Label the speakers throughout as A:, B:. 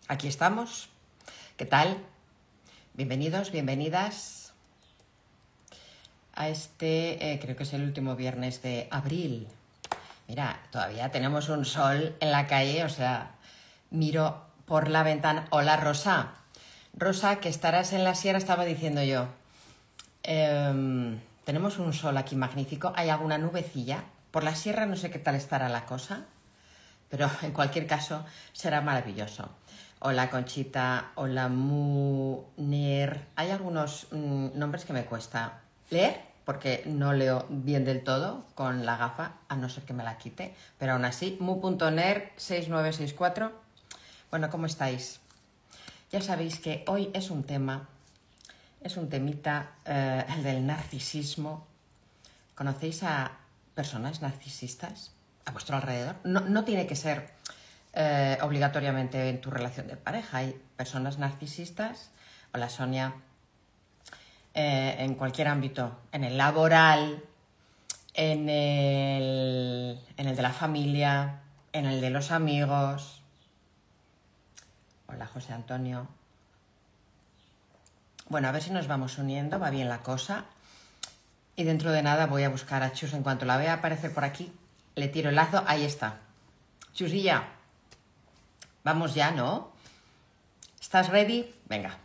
A: Aquí estamos. ¿Qué tal? Bienvenidos, bienvenidas a este, creo que es el último viernes de abril. Mira, todavía tenemos un sol en la calle, o sea, miro por la ventana. Hola, Rosa. Rosa, que estarás en la sierra, estaba diciendo yo. Tenemos un sol aquí magnífico. Hay alguna nubecilla. Por la sierra no sé qué tal estará la cosa, pero en cualquier caso será maravilloso. Hola Conchita, hola Munir. Hay algunos nombres que me cuesta leer porque no leo bien del todo con la gafa, a no ser que me la quite, pero aún así, mu.ner 6964. Bueno, ¿cómo estáis? Ya sabéis que hoy es un temita, el del narcisismo. ¿Conocéis a personas narcisistas a vuestro alrededor? No tiene que ser obligatoriamente en tu relación de pareja. Hay personas narcisistas, hola Sonia, en cualquier ámbito, en el laboral, en el de la familia, en el de los amigos. Hola José Antonio. Bueno, a ver si nos vamos uniendo, va bien la cosa. Y dentro de nada voy a buscar a Chus. En cuanto la vea aparecer por aquí, le tiro el lazo. Ahí está. Chusilla, vamos ya, ¿no? ¿Estás ready? Venga.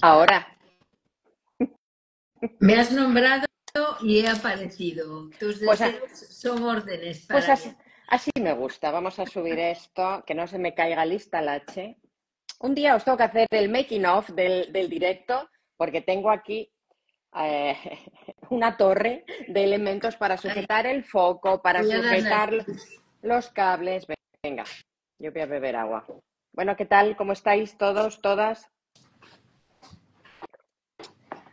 A: Ahora.
B: Me has nombrado y he aparecido. Tus
A: Pues,
B: deseos son órdenes
A: pues
B: para mí.
A: así me gusta. Vamos a subir esto, que no se me caiga lista la H. Un día os tengo que hacer el making of del directo, porque tengo aquí eh, una torre de elementos para
B: Ay,
A: sujetar el foco, para
B: voy a dar las
A: sujetar los cables. Venga, yo voy a beber agua. Bueno, ¿qué tal? ¿Cómo estáis todos, todas?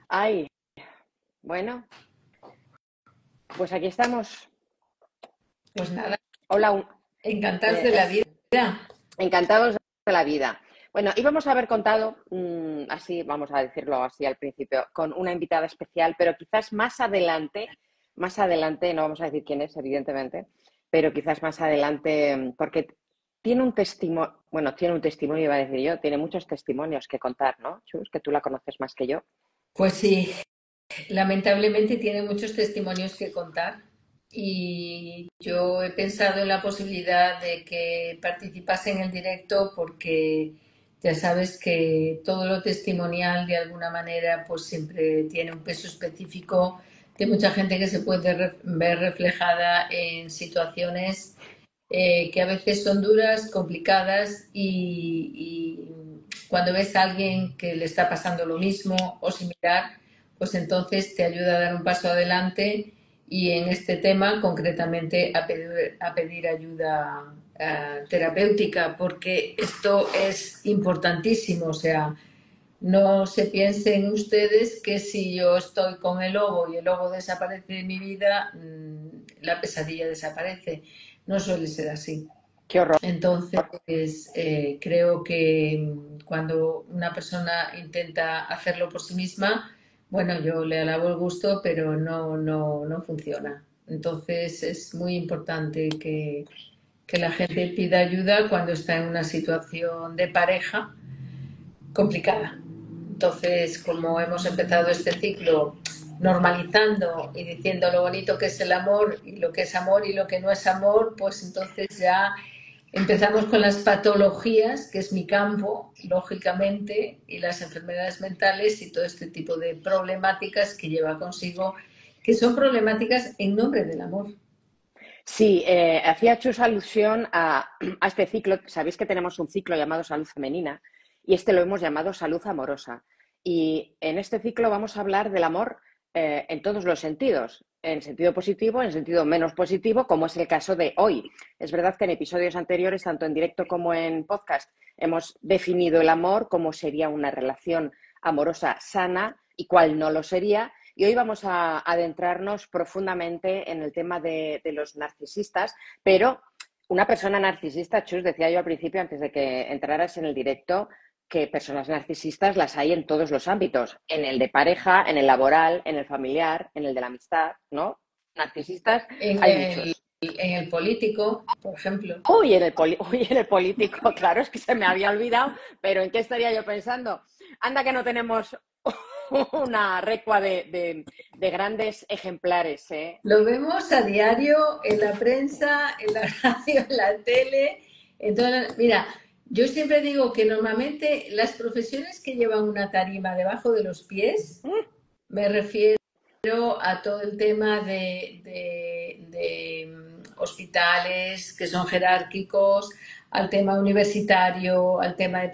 A: Ay, bueno, pues aquí estamos.
B: Pues nada,
A: Hola,
B: encantados de la vida.
A: encantados de la vida. Bueno, íbamos a haber contado, así, vamos a decirlo así al principio, con una invitada especial, pero quizás más adelante, no vamos a decir quién es, evidentemente, pero quizás más adelante, porque tiene un testimonio, iba a decir yo, tiene muchos testimonios que contar, ¿no, Chus? Que tú la conoces más que yo.
B: Pues sí, lamentablemente tiene muchos testimonios que contar y yo he pensado en la posibilidad de que participase en el directo porque ya sabes que todo lo testimonial de alguna manera pues siempre tiene un peso específico de mucha gente que se puede ver reflejada en situaciones que a veces son duras, complicadas y cuando ves a alguien que le está pasando lo mismo o similar, pues entonces te ayuda a dar un paso adelante y en este tema concretamente a pedir ayuda terapéutica porque esto es importantísimo, o sea, no se piensen ustedes que si yo estoy con el lobo y el lobo desaparece de mi vida, la pesadilla desaparece. No suele ser así.
A: Qué horror.
B: Entonces, creo que cuando una persona intenta hacerlo por sí misma, bueno, yo le alabo el gusto, pero no funciona. Entonces, es muy importante que la gente pida ayuda cuando está en una situación de pareja complicada. Entonces, como hemos empezado este ciclo normalizando y diciendo lo bonito que es el amor y lo que es amor y lo que no es amor, pues entonces ya empezamos con las patologías, que es mi campo, lógicamente, y las enfermedades mentales y todo este tipo de problemáticas que lleva consigo, que son problemáticas en nombre del amor.
A: Sí, hacía Chus alusión a este ciclo. Sabéis que tenemos un ciclo llamado Salud Femenina y este lo hemos llamado Salud Amorosa. Y en este ciclo vamos a hablar del amor en todos los sentidos, en sentido positivo, en sentido menos positivo, como es el caso de hoy. Es verdad que en episodios anteriores, tanto en directo como en podcast, hemos definido el amor como sería una relación amorosa sana y cuál no lo sería. Y hoy vamos a adentrarnos profundamente en el tema de los narcisistas, pero Una persona narcisista, Chus, decía yo al principio, antes de que entraras en el directo, que personas narcisistas las hay en todos los ámbitos, en el de pareja, en el laboral, en el familiar, en el de la amistad, ¿no? Narcisistas
B: En
A: hay
B: el,
A: muchos.
B: en el político, por ejemplo.
A: Uy, uy, en el político, claro, es que se me había olvidado, pero ¿en qué estaría yo pensando? Anda que no tenemos una recua de grandes ejemplares, ¿eh?
B: Lo vemos a diario en la prensa, en la radio, en la tele. Mira, yo siempre digo que normalmente las profesiones que llevan una tarima debajo de los pies, me refiero a todo el tema de hospitales que son jerárquicos, al tema universitario, al tema de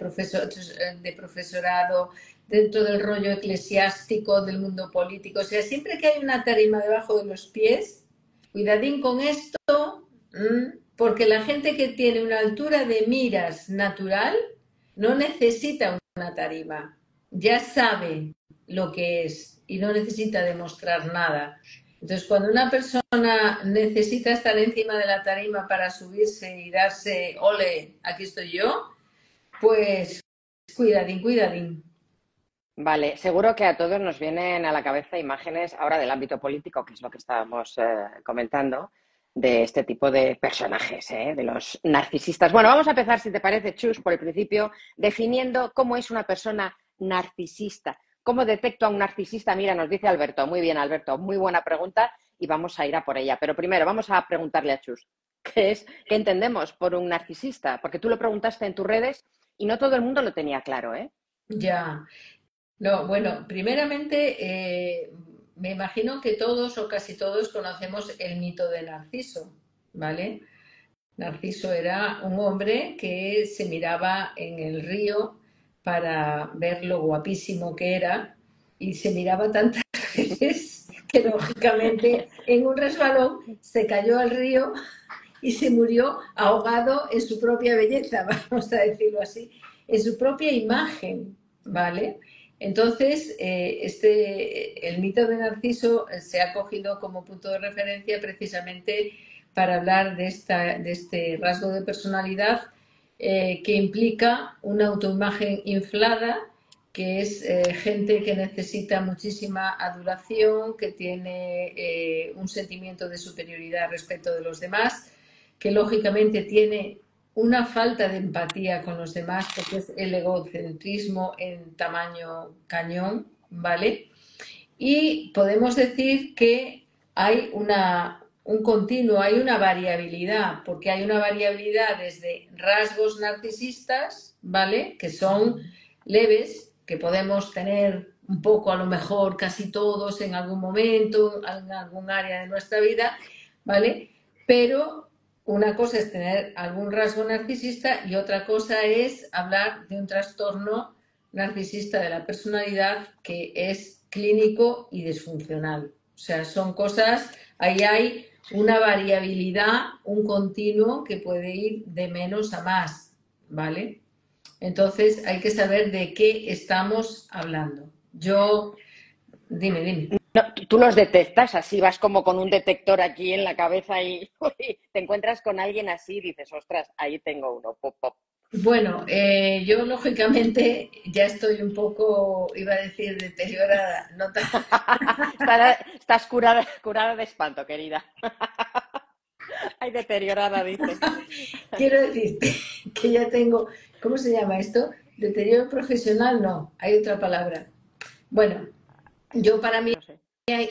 B: profesorado, dentro del rollo eclesiástico, del mundo político. O sea, siempre que hay una tarima debajo de los pies, cuidadín con esto, porque la gente que tiene una altura de miras natural no necesita una tarima, ya sabe lo que es y no necesita demostrar nada. Entonces, cuando una persona necesita estar encima de la tarima para subirse y darse, ole, aquí estoy yo, pues cuidadín, cuidadín.
A: Vale, seguro que a todos nos vienen a la cabeza imágenes ahora del ámbito político, que es lo que estábamos comentando, de este tipo de personajes, de los narcisistas. Bueno, vamos a empezar, si te parece, Chus, por el principio, definiendo cómo es una persona narcisista. ¿Cómo detecto a un narcisista? Mira, nos dice Alberto. Muy bien, Alberto, muy buena pregunta y vamos a ir a por ella. Pero primero vamos a preguntarle a Chus, ¿qué entendemos por un narcisista? Porque tú lo preguntaste en tus redes y no todo el mundo lo tenía claro, ¿eh?
B: Ya. No, bueno, primeramente me imagino que todos o casi todos conocemos el mito de Narciso, ¿vale? Narciso era un hombre que se miraba en el río para ver lo guapísimo que era y se miraba tantas veces que lógicamente en un resbalón se cayó al río y se murió ahogado en su propia belleza, vamos a decirlo así, en su propia imagen, ¿vale? Entonces, el mito de Narciso se ha cogido como punto de referencia precisamente para hablar de este rasgo de personalidad que implica una autoimagen inflada, que es gente que necesita muchísima adoración, que tiene un sentimiento de superioridad respecto de los demás, que lógicamente tiene una falta de empatía con los demás, porque es el egocentrismo en tamaño cañón, ¿vale? Y podemos decir que hay un continuo, hay una variabilidad, porque hay una variabilidad desde rasgos narcisistas, ¿vale? Que son leves, que podemos tener un poco, a lo mejor casi todos en algún momento, en algún área de nuestra vida, ¿vale? Pero una cosa es tener algún rasgo narcisista y otra cosa es hablar de un trastorno narcisista de la personalidad que es clínico y disfuncional. O sea, son cosas, ahí hay una variabilidad, un continuo que puede ir de menos a más, ¿vale? Entonces hay que saber de qué estamos hablando. Dime.
A: No, tú los detectas así, vas como con un detector aquí en la cabeza y uy, te encuentras con alguien así y dices, ostras, ahí tengo uno, pop, pop.
B: Bueno, yo lógicamente ya estoy un poco, iba a decir, deteriorada, no tan...
A: Estás curada de espanto, querida. Ay, deteriorada, dice.
B: Quiero decirte que ya tengo, ¿cómo se llama esto? Deterioro profesional, no, hay otra palabra. Bueno, yo para mí
A: No sé.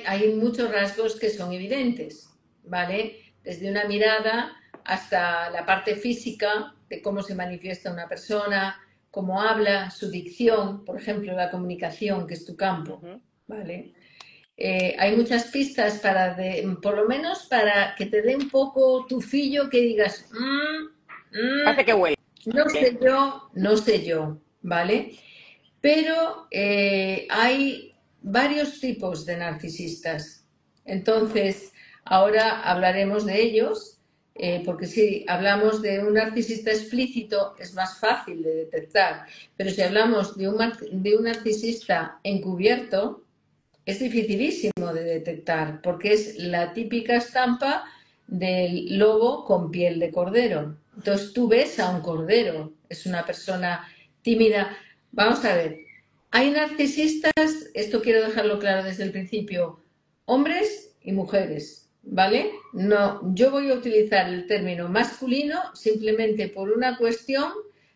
B: hay muchos rasgos que son evidentes, ¿vale? Desde una mirada hasta la parte física de cómo se manifiesta una persona, cómo habla, su dicción, por ejemplo, la comunicación, que es tu campo, ¿vale? Hay muchas pistas por lo menos para que te dé un poco tufillo que digas,
A: Parece que huele.
B: no sé yo, ¿vale? Pero hay varios tipos de narcisistas. Entonces, ahora hablaremos de ellos, porque si hablamos de un narcisista explícito es más fácil de detectar, pero si hablamos de un narcisista encubierto, es dificilísimo de detectar, porque es la típica estampa del lobo con piel de cordero. Entonces tú ves a un cordero, es una persona tímida. Vamos a ver, hay narcisistas, esto quiero dejarlo claro desde el principio, hombres y mujeres, ¿vale? No, yo voy a utilizar el término masculino simplemente por una cuestión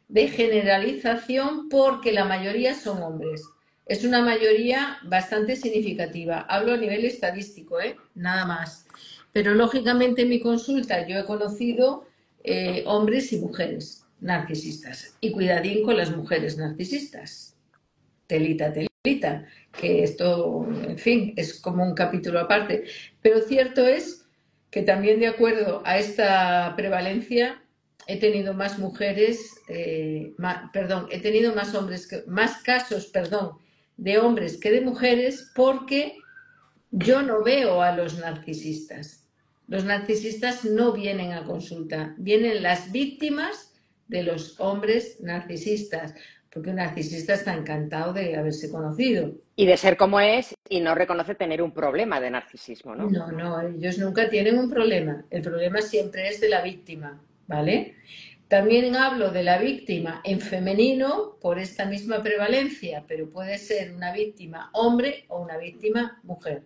B: de generalización porque la mayoría son hombres. Es una mayoría bastante significativa. Hablo a nivel estadístico, ¿eh? Nada más. Pero lógicamente en mi consulta yo he conocido hombres y mujeres narcisistas. Y cuidadín con las mujeres narcisistas. Telita, telita, que esto, en fin, es como un capítulo aparte. Pero cierto es que también de acuerdo a esta prevalencia he tenido más mujeres, he tenido más hombres, más casos, de hombres que de mujeres porque yo no veo a los narcisistas. Los narcisistas no vienen a consulta, vienen las víctimas de los hombres narcisistas, porque un narcisista está encantado de haberse conocido.
A: Y de ser como es y no reconoce tener un problema de narcisismo, ¿no?
B: No, no, ellos nunca tienen un problema. El problema siempre es de la víctima, ¿vale? También hablo de la víctima en femenino por esta misma prevalencia, pero puede ser una víctima hombre o una víctima mujer,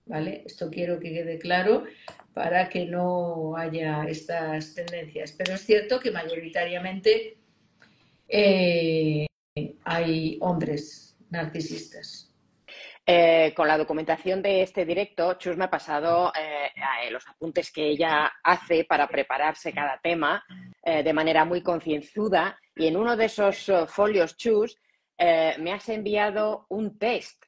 B: ¿vale? Esto quiero que quede claro para que no haya estas tendencias. Pero es cierto que mayoritariamente hay hombres narcisistas.
A: Con la documentación de este directo, Chus me ha pasado los apuntes que ella hace para prepararse cada tema de manera muy concienzuda y en uno de esos folios, Chus, me has enviado un test.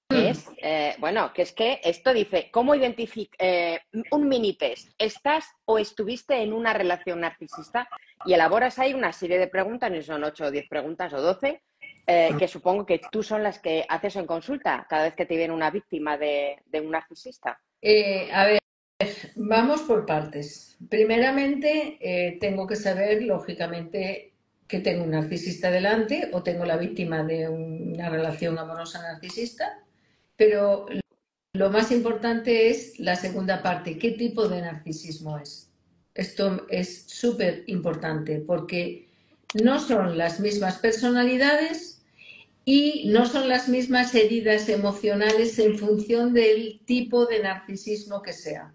A: Que es, que es que esto dice, ¿cómo identificar un mini test? ¿Estás o estuviste en una relación narcisista? Y elaboras ahí una serie de preguntas, no son 8 o 10 preguntas o 12, que supongo que tú son las que haces en consulta cada vez que te viene una víctima de un narcisista.
B: A ver, vamos por partes. Primeramente, tengo que saber, lógicamente, que tengo un narcisista delante o tengo la víctima de una relación amorosa narcisista, pero lo más importante es la segunda parte, ¿qué tipo de narcisismo es? Esto es súper importante porque no son las mismas personalidades y no son las mismas heridas emocionales en función del tipo de narcisismo que sea.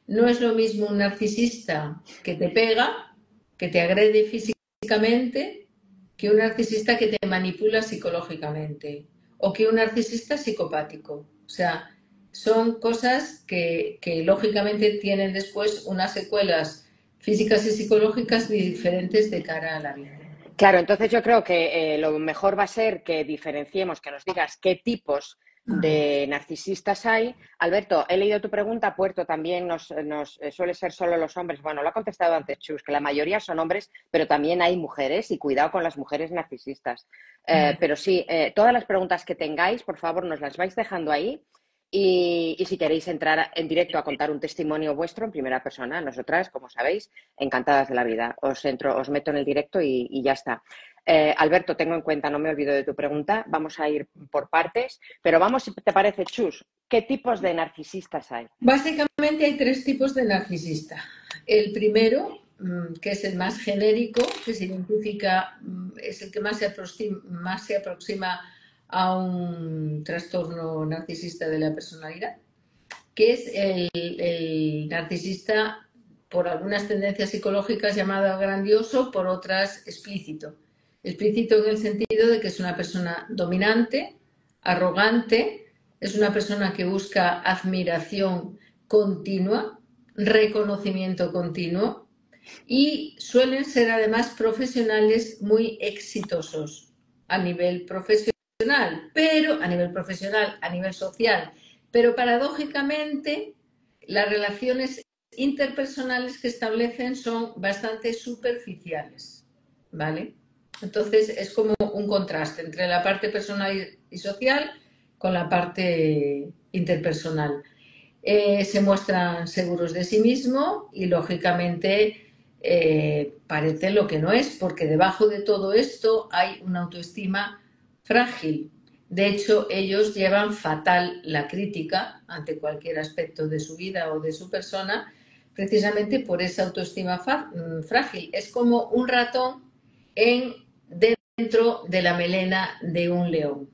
B: No es lo mismo un narcisista que te pega, que te agrede físicamente, que un narcisista que te manipula psicológicamente o que un narcisista psicopático. O sea, son cosas que lógicamente tienen después unas secuelas físicas y psicológicas diferentes de cara a la vida.
A: Claro, entonces yo creo que lo mejor va a ser que diferenciemos, que nos digas qué tipos de narcisistas hay. Alberto, he leído tu pregunta, Puerto también nos suele ser solo los hombres. Bueno, lo ha contestado antes Chus, que la mayoría son hombres, pero también hay mujeres y cuidado con las mujeres narcisistas. Pero sí, todas las preguntas que tengáis, por favor, nos las vais dejando ahí. Y si queréis entrar en directo a contar un testimonio vuestro en primera persona, nosotras, como sabéis, encantadas de la vida. Os meto en el directo y ya está. Alberto, tengo en cuenta, no me olvido de tu pregunta, vamos a ir por partes, pero vamos, si te parece, Chus, ¿qué tipos de narcisistas hay?
B: Básicamente hay 3 tipos de narcisista. El primero, que es el más genérico, que se identifica, es el que más se aproxima a un trastorno narcisista de la personalidad, que es el narcisista por algunas tendencias psicológicas llamado grandioso, por otras explícito. Explícito en el sentido de que es una persona dominante, arrogante, es una persona que busca admiración continua, reconocimiento continuo y suelen ser además profesionales muy exitosos a nivel profesional, a nivel social, pero paradójicamente las relaciones interpersonales que establecen son bastante superficiales, ¿vale? Entonces es como un contraste entre la parte personal y social con la parte interpersonal. Se muestran seguros de sí mismo y lógicamente parece lo que no es, porque debajo de todo esto hay una autoestima frágil. De hecho, ellos llevan fatal la crítica ante cualquier aspecto de su vida o de su persona, precisamente por esa autoestima frágil. Es como un ratón dentro de la melena de un león,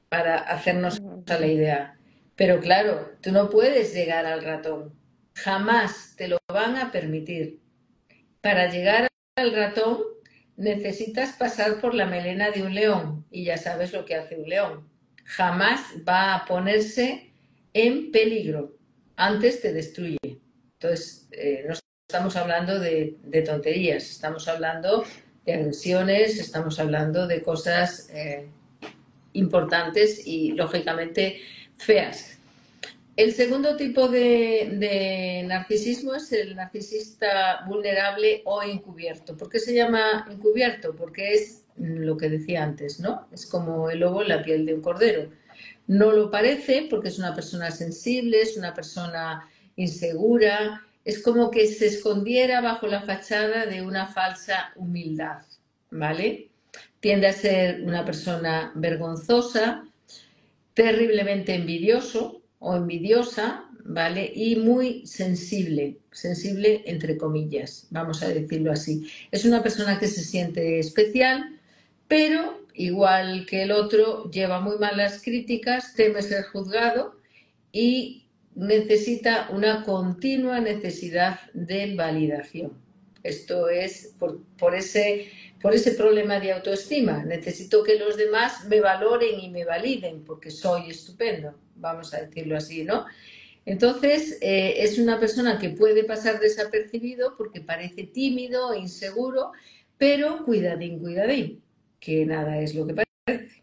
B: para hacernos a la idea. Pero claro, tú no puedes llegar al ratón, jamás te lo van a permitir. Para llegar al ratón necesitas pasar por la melena de un león y ya sabes lo que hace un león. Jamás va a ponerse en peligro, antes te destruye. Entonces, no estamos hablando de tonterías, estamos hablando de agresiones, estamos hablando de cosas importantes y lógicamente feas. El segundo tipo de narcisismo es el narcisista vulnerable o encubierto. ¿Por qué se llama encubierto? Porque es lo que decía antes, ¿no? Es como el lobo en la piel de un cordero. No lo parece porque es una persona sensible, es una persona insegura, es como que se escondiera bajo la fachada de una falsa humildad, ¿vale? Tiende a ser una persona vergonzosa, terriblemente envidioso o envidiosa, ¿vale? Y muy sensible, sensible entre comillas, vamos a decirlo así. Es una persona que se siente especial, pero igual que el otro, lleva muy malas críticas, teme ser juzgado y necesita una continua necesidad de validación. Esto es por ese problema de autoestima. Necesito que los demás me valoren y me validen porque soy estupendo, vamos a decirlo así, ¿no? Entonces, es una persona que puede pasar desapercibido porque parece tímido e inseguro, pero cuidadín, cuidadín, que nada es lo que parece.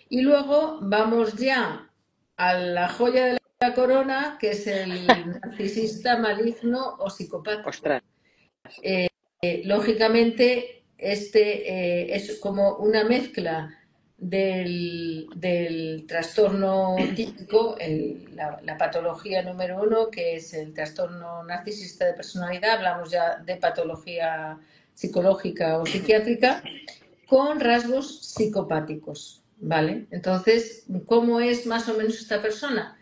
B: Y luego vamos ya a la joya de la corona, que es el narcisista maligno o psicopático.
A: Ostras.
B: Lógicamente, este es como una mezcla del trastorno típico, la patología número uno, que es el trastorno narcisista de personalidad. Hablamos ya de patología psicológica o psiquiátrica, con rasgos psicopáticos, ¿vale? Entonces, ¿cómo es más o menos esta persona?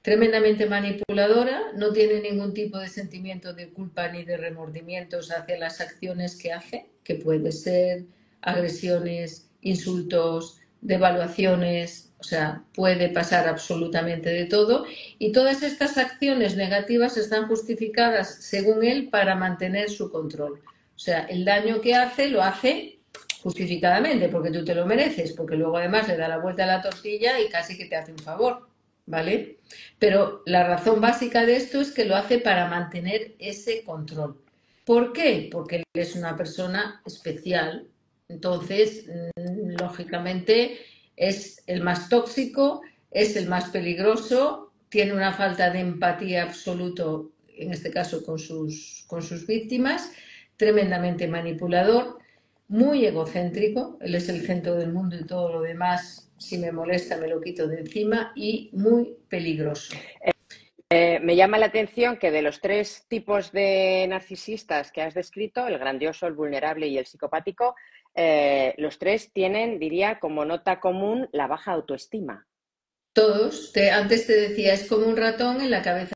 B: Tremendamente manipuladora, no tiene ningún tipo de sentimiento de culpa ni de remordimientos hacia las acciones que hace, que puede ser agresiones, insultos, devaluaciones, o sea, puede pasar absolutamente de todo, y todas estas acciones negativas están justificadas, según él, para mantener su control. O sea, el daño que hace lo hace justificadamente, porque tú te lo mereces, porque luego además le da la vuelta a la tortilla y casi que te hace un favor, ¿vale? Pero la razón básica de esto es que lo hace para mantener ese control. ¿Por qué? Porque él es una persona especial. Entonces, lógicamente, es el más tóxico, es el más peligroso, tiene una falta de empatía absoluto, en este caso con sus víctimas, tremendamente manipulador, muy egocéntrico, él es el centro del mundo y todo lo demás, si me molesta me lo quito de encima, y muy peligroso.
A: Me llama la atención que de los tres tipos de narcisistas que has descrito, el grandioso, el vulnerable y el psicopático, los tres tienen, diría, como nota común la baja autoestima.
B: Todos, antes te decía, es como un ratón en la cabeza